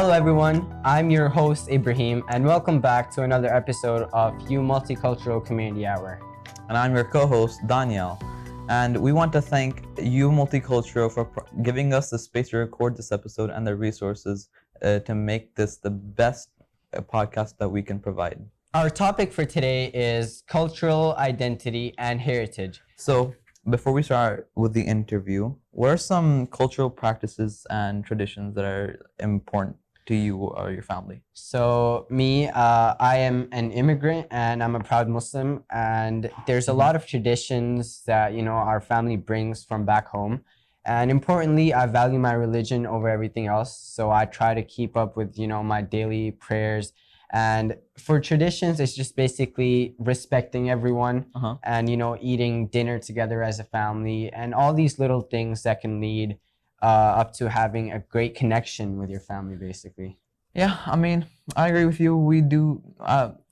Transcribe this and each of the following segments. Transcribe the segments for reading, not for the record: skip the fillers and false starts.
Hello everyone, I'm your host Ibrahim and welcome back to another episode of You Multicultural Community Hour. And I'm your co-host Daniel, and we want to thank You Multicultural for giving us the space to record this episode and the resources to make this the best podcast that we can provide. Our topic for today is cultural identity and heritage. So, before we start with the interview, what are some cultural practices and traditions that are important to you or your family? So me, I am an immigrant and I'm a proud Muslim, and there's a lot of traditions that, our family brings from back home. And importantly, I value my religion over everything else. So I try to keep up with, my daily prayers. And for traditions, it's just basically respecting everyone and, eating dinner together as a family and all these little things that can lead up to having a great connection with your family, basically. Yeah, I mean, I agree with you. We do,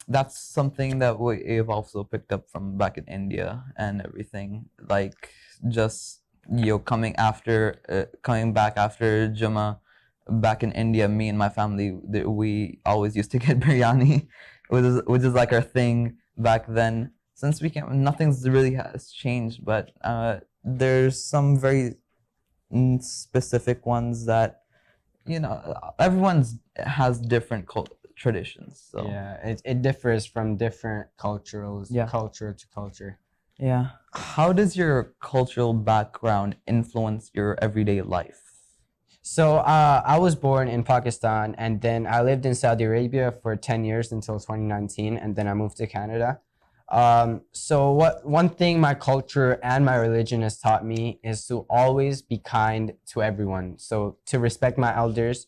that's something that we've also picked up from back in India and everything. Like just, coming back after Jummah. Back in India, me and my family, we always used to get biryani, which is like our thing back then. Since we came, nothing's really has changed, but there's some very specific ones that, everyone has different traditions. So yeah, it differs from different culture to culture. Yeah. How does your cultural background influence your everyday life? So I was born in Pakistan, and then I lived in Saudi Arabia for 10 years until 2019, and then I moved to Canada. So one thing my culture and my religion has taught me is to always be kind to everyone. So to respect my elders,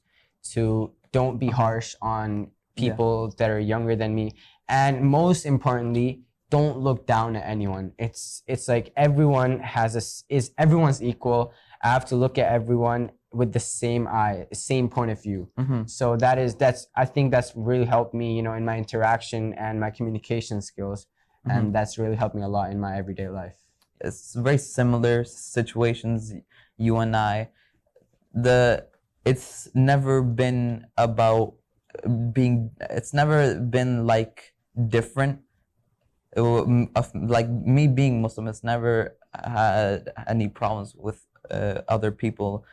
to don't be harsh on people that are younger than me, and most importantly, don't look down at anyone. It's like everyone's equal. I have to look at everyone with the same point of view. So I think that's really helped me, in my interaction and my communication skills. And that's really helped me a lot in my everyday life. It's very similar situations, you and I. It's never been about it's never been like different. Like me being Muslim, it's never had any problems with other people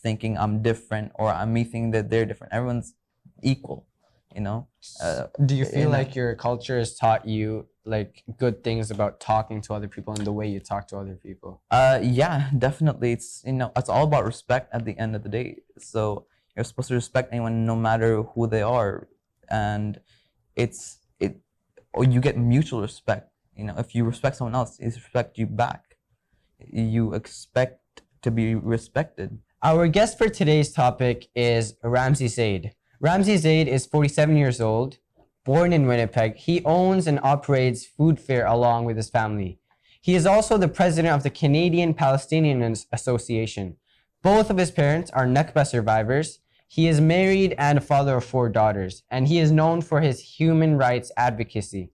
thinking I'm different or me thinking that they're different. Everyone's equal, Do you feel like your culture has taught you like good things about talking to other people and the way you talk to other people? Yeah, definitely. It's it's all about respect at the end of the day. So you're supposed to respect anyone no matter who they are, and or you get mutual respect. If you respect someone else, they respect you back. You expect to be respected. Our guest for today's topic is Ramzi Zaid. Ramzi Zaid is 47 years old, born in Winnipeg. He owns and operates food fair along with his family. He is also the president of the Canadian Palestinian Association. Both of his parents are Nakba survivors. He is married and a father of 4 daughters, and he is known for his human rights advocacy.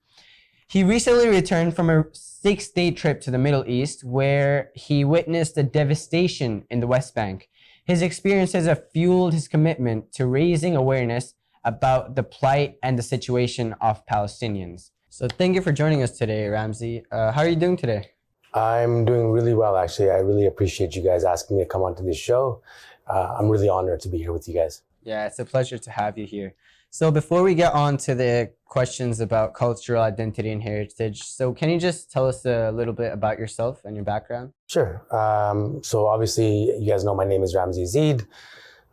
He recently returned from a 6-day trip to the Middle East, where he witnessed the devastation in the West Bank. His experiences have fueled his commitment to raising awareness about the plight and the situation of Palestinians. So thank you for joining us today, Ramzi. How are you doing today? I'm doing really well, actually. I really appreciate you guys asking me to come onto this show. I'm really honored to be here with you guys. Yeah, it's a pleasure to have you here. So before we get on to the questions about cultural identity and heritage, so can you just tell us a little bit about yourself and your background? Sure. So obviously, you guys know my name is Ramzi Zaid.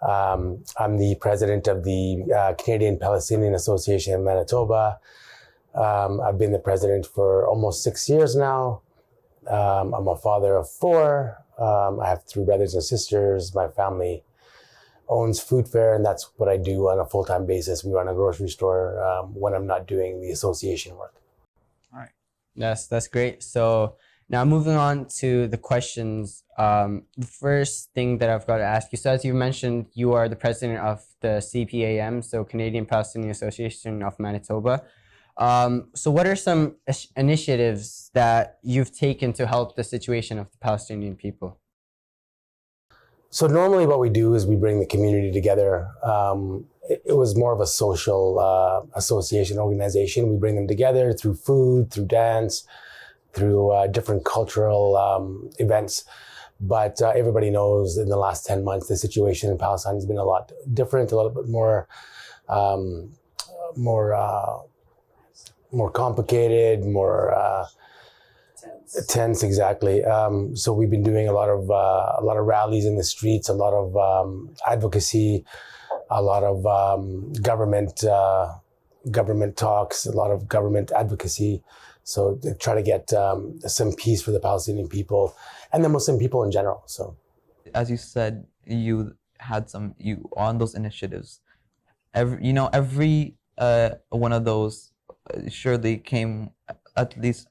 I'm the president of the Canadian Palestinian Association in Manitoba. I've been the president for almost 6 years now. I'm a father of 4. I have 3 brothers and sisters. My family owns food fair, and that's what I do on a full-time basis. We run a grocery store when I'm not doing the association work. All right. That's great. So now moving on to the questions. The first thing that I've got to ask you, so as you mentioned, you are the president of the CPAM, so Canadian Palestinian Association of Manitoba. So what are some initiatives that you've taken to help the situation of the Palestinian people? So normally what we do is we bring the community together it was more of a social association organization. We bring them together through food, through dance, through different cultural events. But everybody knows in the last 10 months, the situation in Palestine has been a lot different, a little bit more complicated, more tense, exactly. So we've been doing a lot of rallies in the streets, a lot of advocacy, a lot of government talks, a lot of government advocacy. So to try to get some peace for the Palestinian people and the Muslim people in general. So, as you said, you had on those initiatives. Every one of those surely came, at least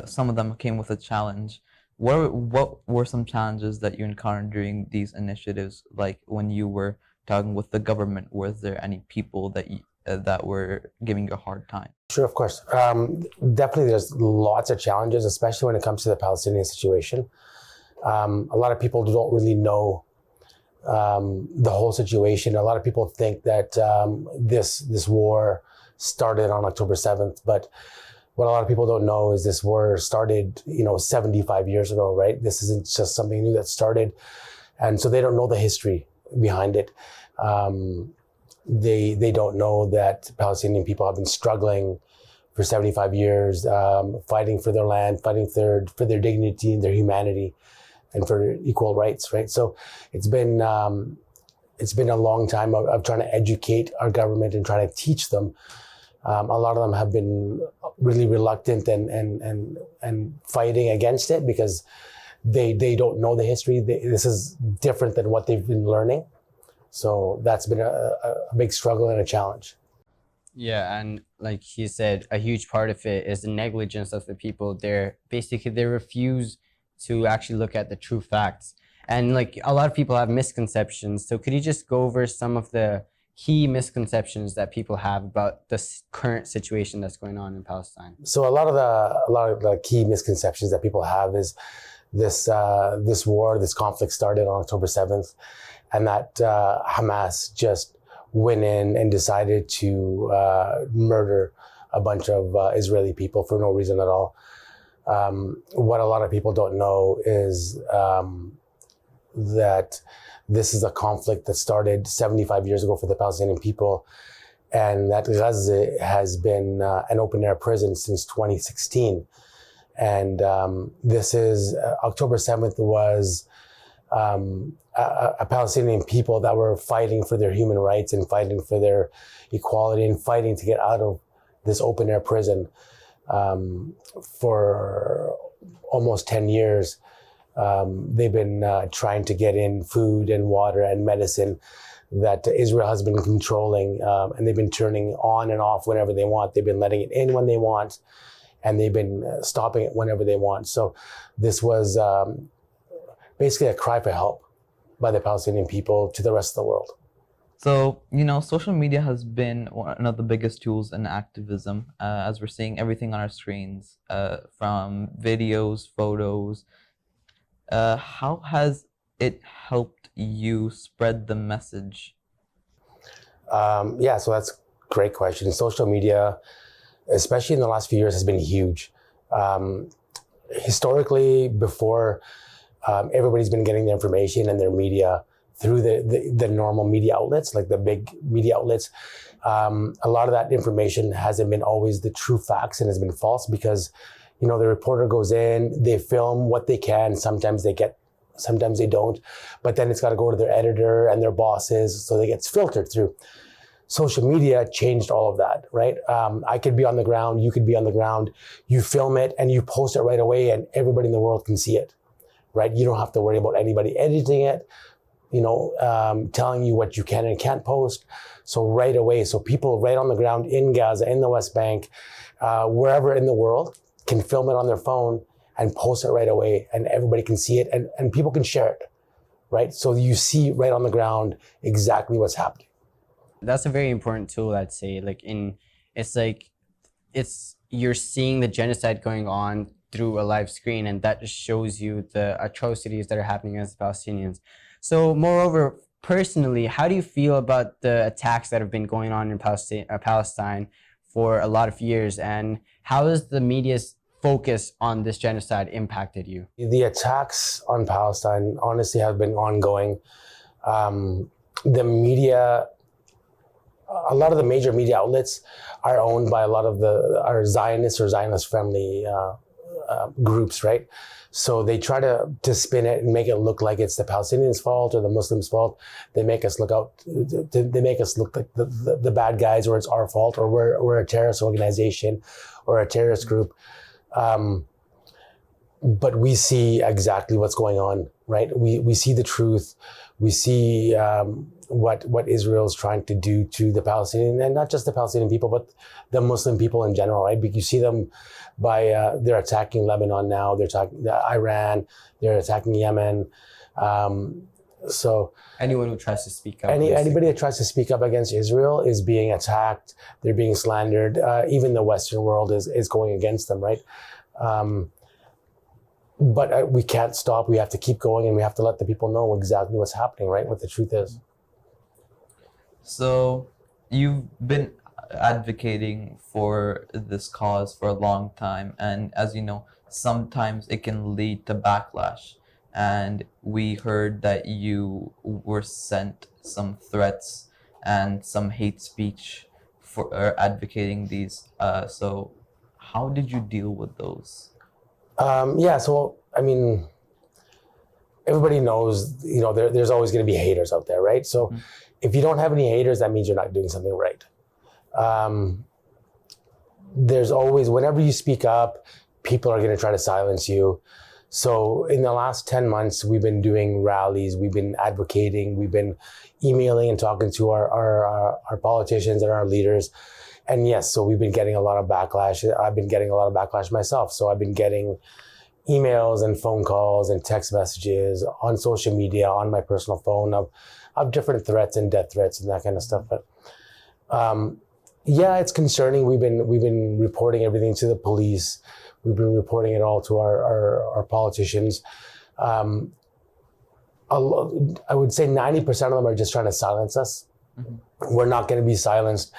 some of them came with a challenge. What were some challenges that you encountered during these initiatives? Like when you were talking with the government, was there any people that were giving you a hard time? Sure, of course. Definitely there's lots of challenges, especially when it comes to the Palestinian situation. A lot of people don't really know the whole situation. A lot of people think that this war started on October 7th, but what a lot of people don't know is this war started, 75 years ago, right? This isn't just something new that started. And so they don't know the history behind it. They don't know that Palestinian people have been struggling for 75 years, fighting for their land, fighting for their dignity, their humanity, and for equal rights, right? So it's been a long time of trying to educate our government and trying to teach them. A lot of them have been really reluctant and fighting against it because they don't know the history. This is different than what they've been learning. So that's been a big struggle and a challenge. Yeah, and like he said, a huge part of it is the negligence of the people. They refuse to actually look at the true facts. And like a lot of people have misconceptions. So could you just go over some of the key misconceptions that people have about this current situation that's going on in Palestine? So a lot of the key misconceptions that people have is this war, this conflict started on October 7th, and that Hamas just went in and decided to murder a bunch of Israeli people for no reason at all. What a lot of people don't know is that this is a conflict that started 75 years ago for the Palestinian people, and that Gaza has been an open-air prison since 2016. And this is, October 7th was a Palestinian people that were fighting for their human rights and fighting for their equality and fighting to get out of this open-air prison for almost 10 years. They've been trying to get in food and water and medicine that Israel has been controlling, and they've been turning on and off whenever they want. They've been letting it in when they want, and they've been stopping it whenever they want. So this was basically a cry for help by the Palestinian people to the rest of the world. So, social media has been one of the biggest tools in activism, as we're seeing everything on our screens, from videos, photos. How has it helped you spread the message? So that's a great question. Social media, especially in the last few years, has been huge. Historically, before, everybody's been getting their information and their media through the normal media outlets, like the big media outlets. A lot of that information hasn't been always the true facts and has been false because, the reporter goes in, they film what they can. Sometimes they get, sometimes they don't. But then it's got to go to their editor and their bosses, so it gets filtered through. Social media changed all of that, right? I could be on the ground, you could be on the ground, you film it and you post it right away and everybody in the world can see it, right? You don't have to worry about anybody editing it, telling you what you can and can't post. So right away, so people right on the ground in Gaza, in the West Bank, wherever in the world, can film it on their phone and post it right away and everybody can see it and people can share it, right? So you see right on the ground exactly what's happening. That's a very important tool, I'd say. You're seeing the genocide going on through a live screen, and that just shows you the atrocities that are happening against the Palestinians. So moreover, personally, how do you feel about the attacks that have been going on in Palestine for a lot of years, and how has the media's focus on this genocide impacted you? The attacks on Palestine honestly have been ongoing. The media, a lot of the major media outlets are owned by a lot of our Zionists or Zionist-friendly groups, right? So they try to spin it and make it look like it's the Palestinians' fault or the Muslims' fault. They make us look like the bad guys, or it's our fault, or we're a terrorist organization or a terrorist group. But we see exactly what's going on, right? We see the truth. We see what Israel is trying to do to the Palestinian, and not just the Palestinian people, but the Muslim people in general, right? You see them they're attacking Lebanon now. They're attacking Iran. They're attacking Yemen. So anyone who tries to speak up, anybody that tries to speak up against Israel is being attacked. They're being slandered. Even the Western world is going against them, right? But we can't stop. We have to keep going, and we have to let the people know exactly what's happening, right? What the truth is. So you've been advocating for this cause for a long time, and as you know, sometimes it can lead to backlash. And we heard that you were sent some threats and some hate speech for advocating these. So how did you deal with those? So, I mean, everybody knows, there's always going to be haters out there, right? So if you don't have any haters, that means you're not doing something right. There's always, whenever you speak up, people are going to try to silence you. So in the last 10 months, we've been doing rallies, we've been advocating, we've been emailing and talking to our politicians and our leaders. And yes, so we've been getting a lot of backlash. I've been getting a lot of backlash myself. So I've been getting emails and phone calls and text messages on social media, on my personal phone of different threats and death threats and that kind of stuff. But it's concerning. We've been reporting everything to the police. We've been reporting it all to our politicians. I would say 90% of them are just trying to silence us. Mm-hmm. We're not going to be silenced.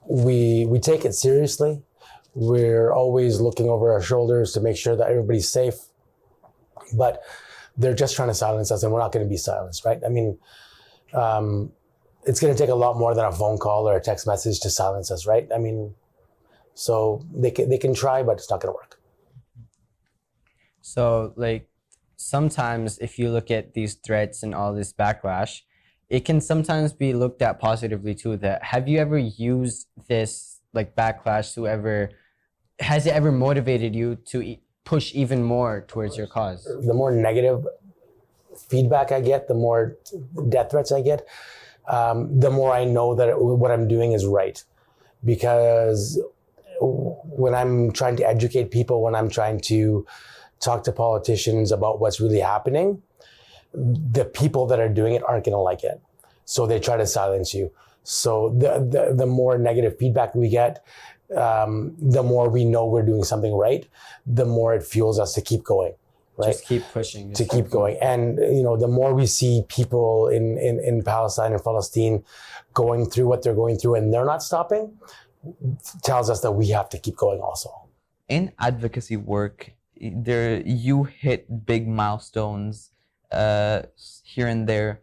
We take it seriously. We're always looking over our shoulders to make sure that everybody's safe. But they're just trying to silence us, and we're not going to be silenced, right? I mean, it's going to take a lot more than a phone call or a text message to silence us, right? I mean, so they can try, but it's not going to work. So, sometimes if you look at these threats and all this backlash, it can sometimes be looked at positively too. Have you ever used this backlash has it ever motivated you to push even more towards your cause? The more negative feedback I get, the more death threats I get, the more I know that what I'm doing is right. Because when I'm trying to educate people, when I'm trying to talk to politicians about what's really happening, the people that are doing it aren't going to like it. So they try to silence you. So the more negative feedback we get, the more we know we're doing something right, the more it fuels us to keep going, right? Just keep pushing. To keep going. And, the more we see people in Palestine and Palestine going through what they're going through and they're not stopping, tells us that we have to keep going also. In advocacy work, you hit big milestones here and there.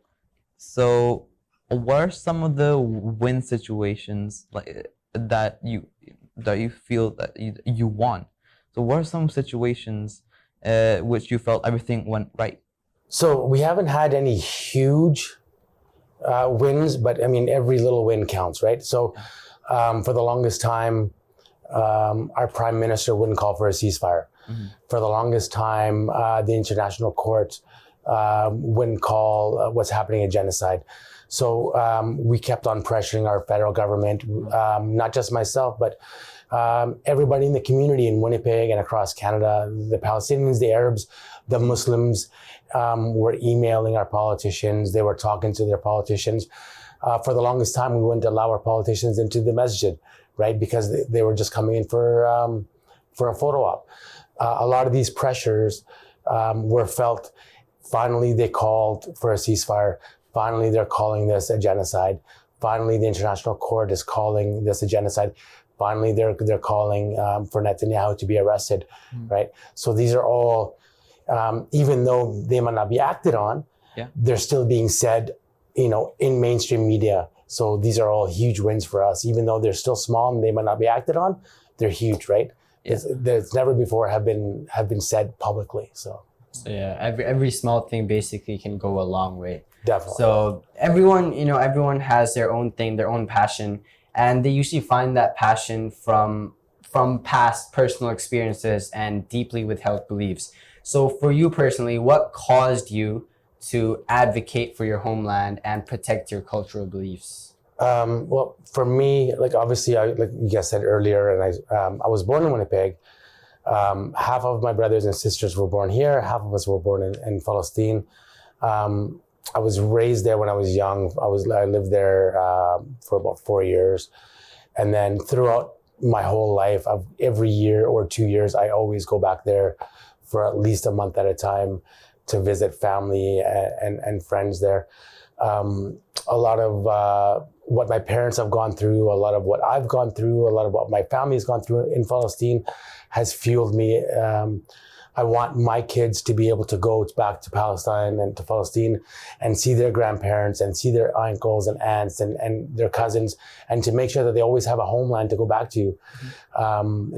So what are some of the win situations that you feel that you won? So what are some situations which you felt everything went right? So we haven't had any huge wins, but I mean, every little win counts, right? So for the longest time, our prime minister wouldn't call for a ceasefire. Mm-hmm. For the longest time, the international court wouldn't call what's happening a genocide. So we kept on pressuring our federal government, not just myself, but everybody in the community in Winnipeg and across Canada, the Palestinians, the Arabs, the Muslims were emailing our politicians. They were talking to their politicians. For the longest time, we wouldn't allow our politicians into the masjid, right? Because they were just coming in for a photo op. A lot of these pressures were felt Finally, they called for a ceasefire. Finally, they're calling this a genocide. Finally, the International Court is calling this a genocide. Finally, they're calling for Netanyahu to be arrested, right? So these are all, even though they might not be acted on, they're still being said, in mainstream media. So these are all huge wins for us, even though they're still small and they might not be acted on. They're huge, right? There's never before have been said publicly. So yeah, every small thing basically can go a long way. Definitely. So everyone has their own thing, their own passion, and they usually find that passion from past personal experiences and deeply withheld beliefs. So for you personally, what caused you to advocate for your homeland and protect your cultural beliefs? Well, for me, obviously, like you guys said earlier, and I was born in Winnipeg. Half of my brothers and sisters were born here. Half of us were born in Palestine. I was raised there when I was young. I lived there for about 4 years. And then throughout my whole life, every year or 2 years, I always go back there for at least a month at a time to visit family and friends there. A lot of what my parents have gone through, a lot of what I've gone through, a lot of what my family has gone through in Palestine has fueled me. I want my kids to be able to go back to Palestine and to Palestine and see their grandparents and see their uncles and aunts and their cousins, and to make sure that they always have a homeland to go back to.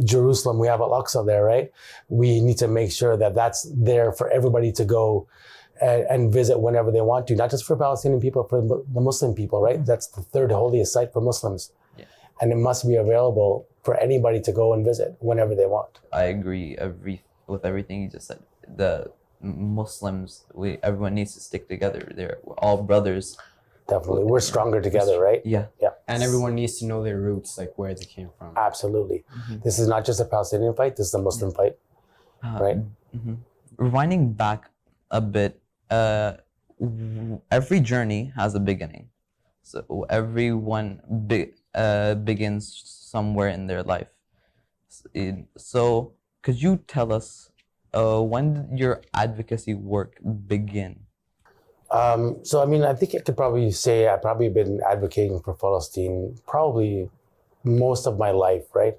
Jerusalem, we have Al-Aqsa there, right? We need to make sure that that's there for everybody to go and visit whenever they want to, not just for Palestinian people, for the Muslim people, right? That's the third holiest site for Muslims. Yeah. And it must be available for anybody to go and visit whenever they want. I agree with everything you just said. The Muslims, everyone needs to stick together. We're all brothers. Definitely. We're stronger together, right? Yeah. And everyone needs to know their roots, like where they came from. Absolutely. This is not just a Palestinian fight, this is a Muslim fight, right? Rewinding back a bit, every journey has a beginning. So everyone begins somewhere in their life. So could you tell us when did your advocacy work begin? So, I think I could probably say I've probably been advocating for Palestine probably most of my life, right?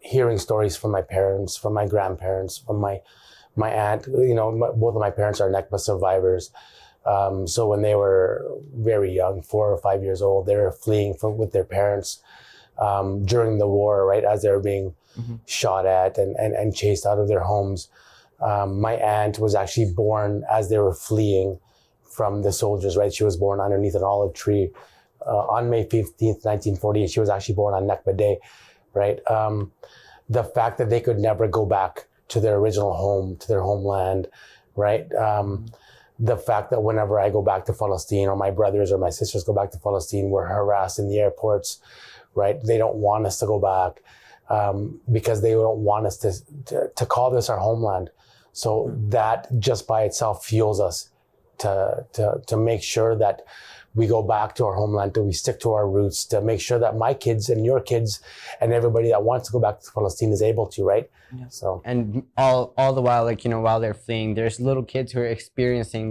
Hearing stories from my parents, from my grandparents, from my aunt. Both of my parents are Nakba survivors. So when they were very young, 4 or 5 years old, they were fleeing with their parents during the war, right? As they were being shot at and chased out of their homes. My aunt was actually born as they were fleeing from the soldiers, right? She was born underneath an olive tree on May 15th, 1948. She was actually born on Nakba Day, right? The fact that they could never go back to their original home, to their homeland, right? The fact that whenever I go back to Palestine, or my brothers or my sisters go back to Palestine, we're harassed in the airports, right? They don't want us to go back because they don't want us to call this our homeland. So that just by itself fuels us to make sure that we go back to our homeland, that we stick to our roots, to make sure that my kids and your kids and everybody that wants to go back to Palestine is able to, right? Yeah. So, and all the while, while they're fleeing, there's little kids who are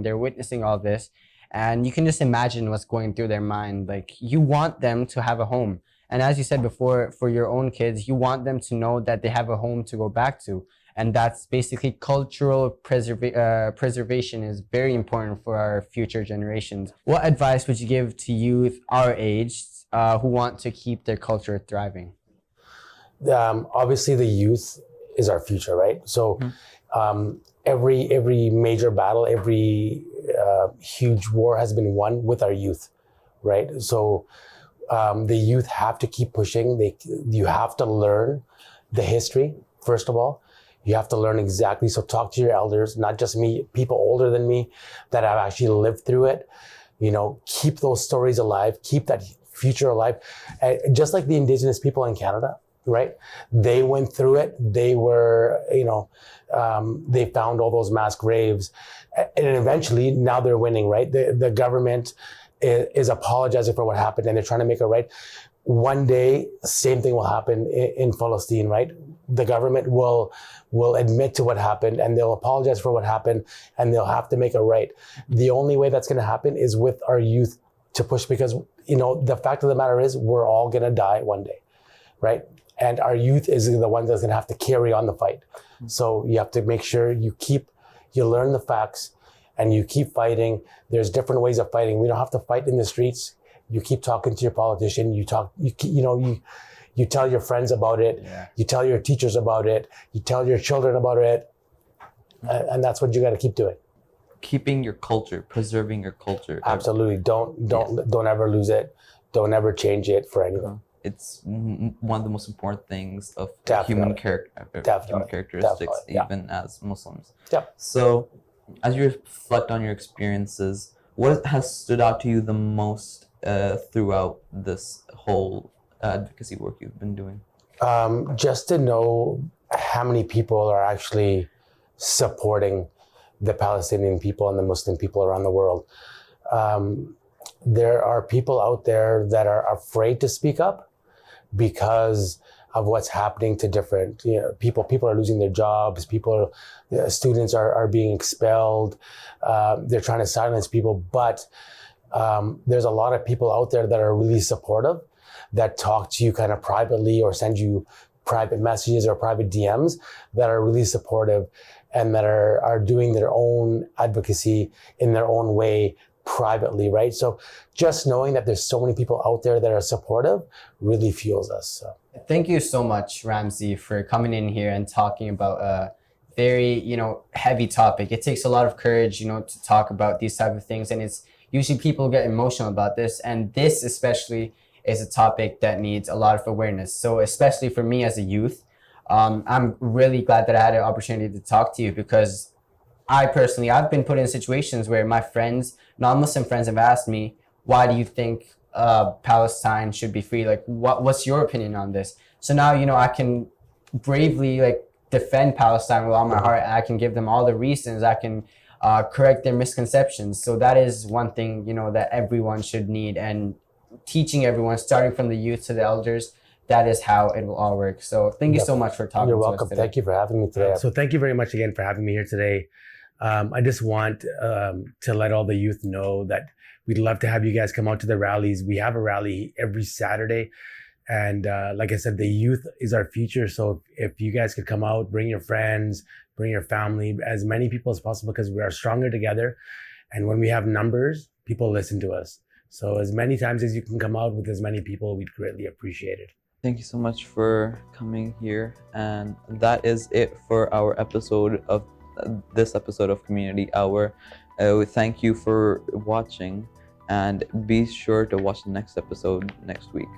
they're witnessing all this, and you can just imagine what's going through their mind. Like, you want them to have a home. And as you said before, for your own kids, you want them to know that they have a home to go back to. And that's basically cultural preservation is very important for our future generations. What advice would you give to youth our age who want to keep their culture thriving? Obviously, the youth is our future, right? So every major battle, every huge war has been won with our youth, right? So the youth have to keep pushing. You have to learn the history, first of all. You have to learn exactly. So talk to your elders, not just me, people older than me that have actually lived through it. Keep those stories alive, keep that future alive. Just like the Indigenous people in Canada, right? They went through it. They were, they found all those mass graves. And eventually now they're winning, right? The government is apologizing for what happened and they're trying to make it right. One day, same thing will happen in Palestine, right? the government will admit to what happened, and they'll apologize for what happened, and they'll have to make it right. The only way that's going to happen is with our youth to push, because the fact of the matter is we're all going to die one day, right? And our youth is the one that's going to have to carry on the fight. So you have to make sure you learn the facts and you keep fighting. There's different ways of fighting. We don't have to fight in the streets. You keep talking to your politician. You tell your friends about it. Yeah. You tell your teachers about it. You tell your children about it. And that's what you got to keep doing. Keeping your culture, preserving your culture. Absolutely. Don't ever lose it. Don't ever change it for anyone. It's one of the most important things of Definitely. human characteristics, Definitely. Yeah. even as Muslims. Yep. So, as you reflect on your experiences, what has stood out to you the most throughout this whole advocacy work you've been doing? Just to know how many people are actually supporting the Palestinian people and the Muslim people around the world. There are people out there that are afraid to speak up because of what's happening to different people. People are losing their jobs. Students are being expelled. They're trying to silence people, but there's a lot of people out there that are really supportive, that talk to you kind of privately or send you private messages or private DMs, that are really supportive and that are doing their own advocacy in their own way privately, right? So just knowing that there's so many people out there that are supportive really fuels us. So. Thank you so much, Ramzi, for coming in here and talking about a very, heavy topic. It takes a lot of courage, to talk about these type of things, and it's usually people get emotional about this, and this especially is a topic that needs a lot of awareness. So especially for me as a youth, I'm really glad that I had an opportunity to talk to you, because I've been put in situations where my friends, non-Muslim friends, have asked me, why do you think Palestine should be free? Like, what's your opinion on this? So now, I can bravely defend Palestine with all my heart, and I can give them all the reasons. I can correct their misconceptions. So that is one thing, that everyone should need, and teaching everyone, starting from the youth to the elders, that is how it will all work. So thank you so much for talking You're to welcome. us today. Thank you for having me today. So thank you very much again for having me here today. I just want to let all the youth know that we'd love to have you guys come out to the rallies. We have a rally every Saturday. And like I said, the youth is our future. So if you guys could come out, bring your friends, bring your family, as many people as possible, because we are stronger together. And when we have numbers, people listen to us. So as many times as you can come out with as many people, we'd greatly appreciate it. Thank you so much for coming here. And that is it for our episode of this episode of Community Hour. We thank you for watching, and be sure to watch the next episode next week.